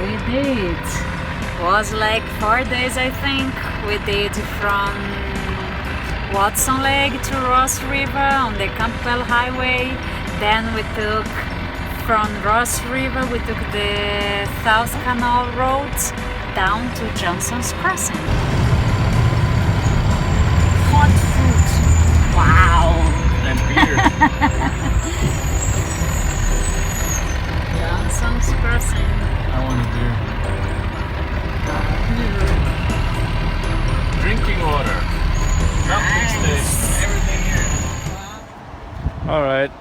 we did. Was like 4 days, I think. We did from Watson Lake to Ross River on the Campbell Highway. Then we took from Ross River, we took the South Canal Road down to Johnson's Crossing. Hot fruit. Wow. And beer. Johnson's Crossing. I want a beer. Drinking water. Dumping station. Everything here. Alright.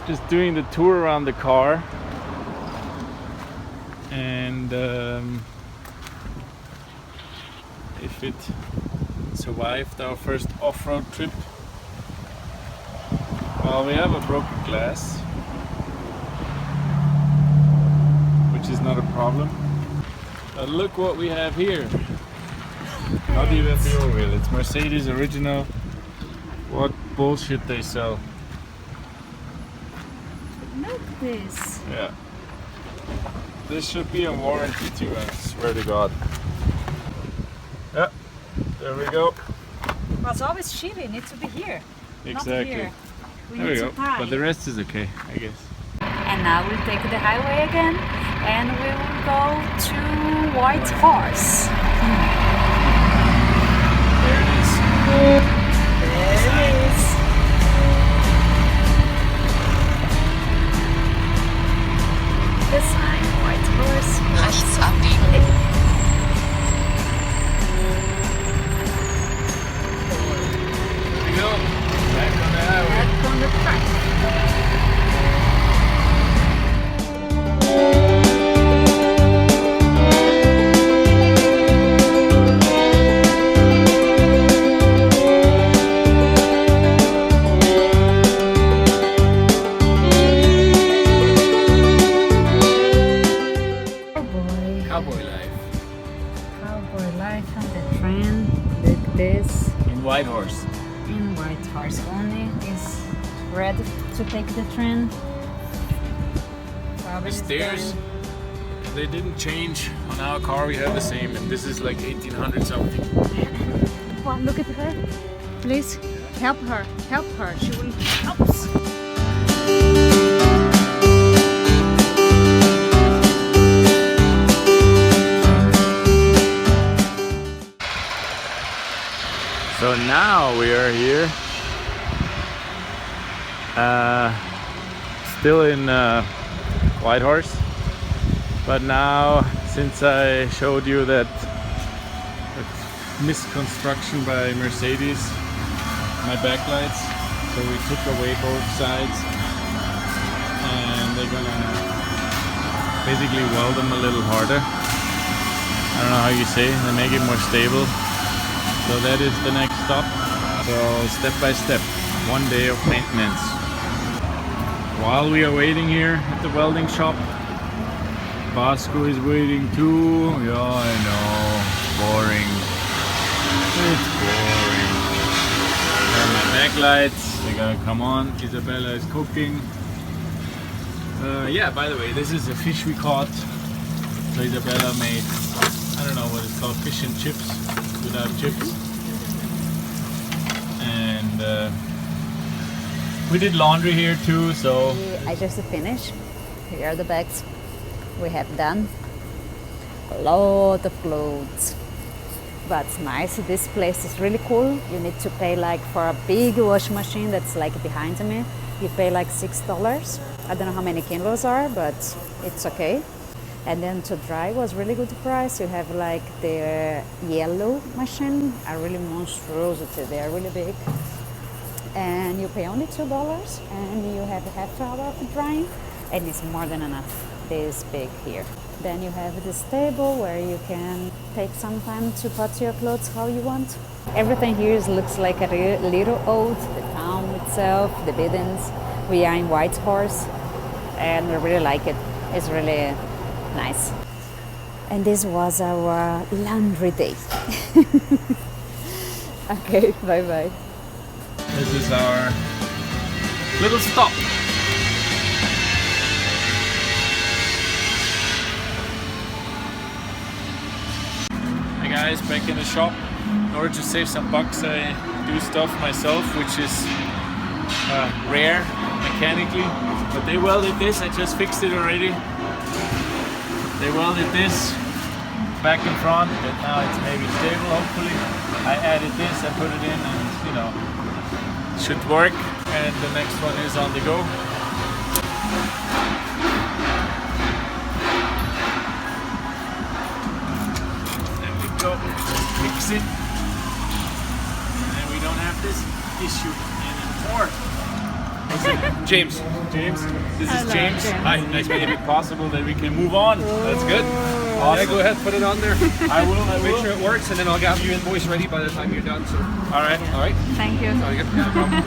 Just doing the tour around the car. And if it survived our first off-road trip. Well, we have a broken glass, which is not a problem. But look what we have here. Not even the oil. It's Mercedes original. What bullshit they sell. Look at this. Yeah. This should be a warranty too, I swear to God. Yeah, there we go. Well, it's always cheap, it needs to be here. Exactly. Not here. There we go. But the rest is okay, I guess. And now we'll take the highway again and we will go to Whitehorse. There it is. There it is. The sign, Whitehorse. Rechts abbiegen. There we go. Back on the highway. Back on the track. Cowboy life. Cowboy life on the train. Look this. In Whitehorse. In Whitehorse. Only is ready to take the train. The stairs, they didn't change. On our car we have the same, and this is like 1800 something. Well, look at her. Please help her. Help her. She will help us. So now we are here, still in Whitehorse, but now since I showed you that misconstruction by Mercedes, my backlights, so we took away both sides and they're gonna basically weld them a little harder. I don't know how you say, they make it more stable. So that is the next stop. So step by step, 1 day of maintenance. While we are waiting here at the welding shop, Vasco is waiting too. Yeah, I know, boring. It's boring. And my backlights, they gotta come on. Isabella is cooking. Yeah, by the way, this is a fish we caught. So Isabella made, I don't know what it's called, fish and chips. Without chips. And we did laundry here too, so I just finished. Here are the bags we have done. A lot of clothes. But it's nice. This place is really cool. You need to pay like for a big washing machine that's like behind me. You pay like $6. I don't know how many kilos are, but it's okay. And then to dry was really good price. You have like the yellow machine, are really monstrosity. They are really big. And you pay only $2 and you have a half hour of drying and it's more than enough. This big here. Then you have this table where you can take some time to put your clothes how you want. Everything here looks like a little old. The town itself, the buildings. We are in Whitehorse and we really like it. It's really nice. And this was our laundry day. Okay, bye bye. this is our little stop. guys back in the shop. In order to save some bucks, I do stuff myself, which is rare mechanically. But they welded this, I just fixed it already. They welded this back and front, but now it's maybe stable, hopefully. I added this, I put it in, and you know, it should work. And the next one is on the go. There we go, fix it. And we don't have this issue anymore. James. James, this Hello, is James. James. Hi, nice meeting you. If possible, that we can move on. That's good. Awesome. Yeah, go ahead, put it on there. I will. Make sure it works, and then I'll have your invoice ready by the time you're done. So, All right. all right. Thank you. Sound good? Yeah, no problem.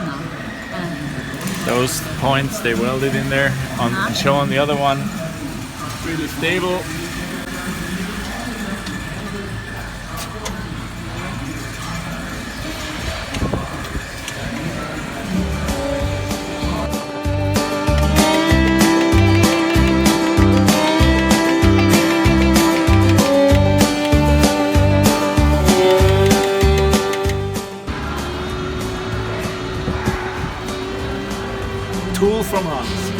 Those points they welded in there and show on the other one. Really stable. Tool from Hans.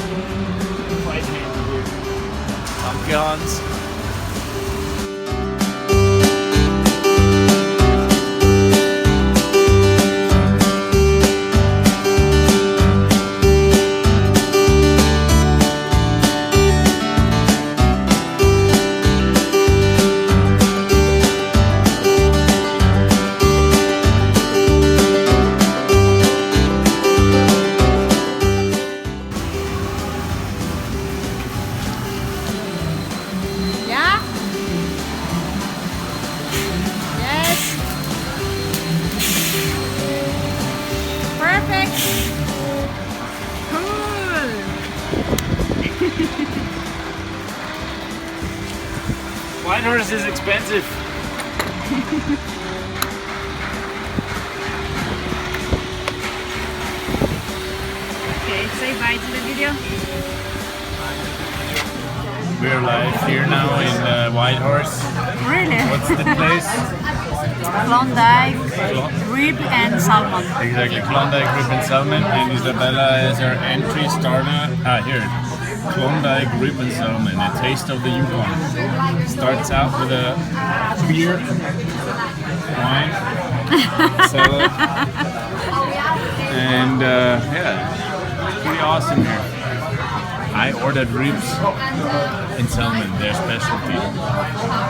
Quite handy here. Danke Hans. Yeah? Yes. Perfect. Cool. Whitehorse is expensive. Okay, say bye to the video. We're live here now in Whitehorse. Really? What's the place? Klondike, rib and salmon. Exactly, Klondike Rib and Salmon, and Isabella is our entry starter. Here, Klondike Rib and Salmon, a taste of the Yukon. Starts out with a beer, wine, salad, and yeah, pretty awesome here. I ordered ribs and salmon, their specialty.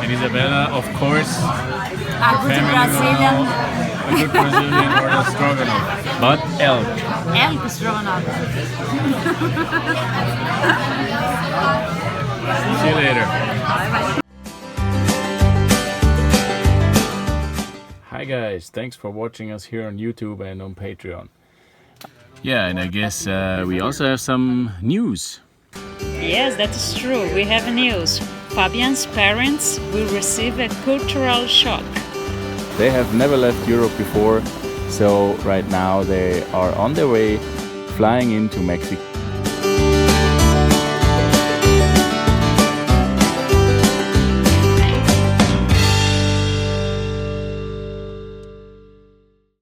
And Isabella, of course, A good Brazilian. a good Brazilian ordered stroganoff, but elk. Elk stroganoff. See you later. Hi guys, thanks for watching us here on YouTube and on Patreon. Yeah, and I guess we also have some news. Yes, that is true. We have news. Fabian's parents will receive a cultural shock. They have never left Europe before, so right now they are on their way flying into Mexico.